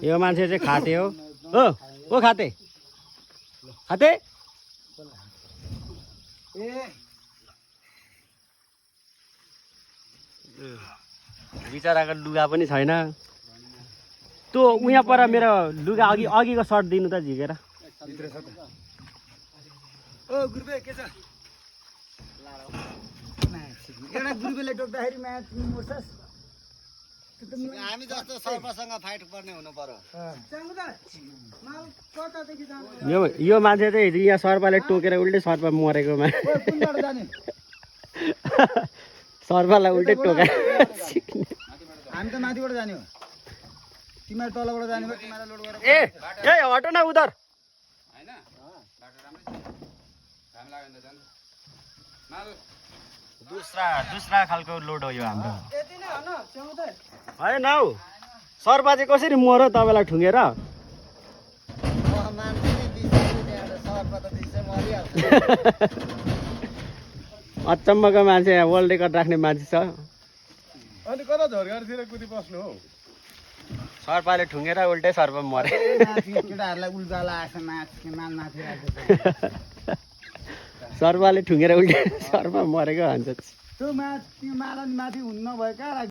यो मान्छे चाहिँ खाते हो ओ खाते खाते बिचराको लुगा पनि छैन त्यो उहाँ पर मेरो लुगा अघिको सर्ट दिनु त झिकेर ओ गुरुबे के छ एउटा गुरुबेले टोक्दाखेरि म्याच मोर्छस् हामी जस्तो सर्पसँग फाइट पर्ने हुनु पर्यो यो मान्छे चाहिँ यहाँ सर्पले टोकेर उल्टै सर्प मरेकोमा सर्पलाई उल्टै टोकाएर हामी त माथिबाट जाने हो तिमीहरू तलबाट जाने भयो तिमीलाई लोड गरेर ए हटो न उधर हैन बाटो राम्रै छ घाम लाग्यो नि त जानु माल दुसरा खालको लोड हो यो हाम्रो होइन हौ सर्पा चाहिँ कसरी मर्यो तपाईँलाई ठुङ्गेर अचम्मको मान्छे यहाँ वर्ल्ड रेकर्ड राख्ने मान्छे छ अनि कता झर्गातिर कुदी बस्नु हौ सर्पाले ठुङ्गेर उल्टै सर्प मर्यो केटाहरूलाई उल्टा लागेको माल माथि राखेको सर्पाले ठुङ्गेर उल्टै सर्प मरेको भन्छ त्यो माथि माला माथि हुन्न भयो कहाँ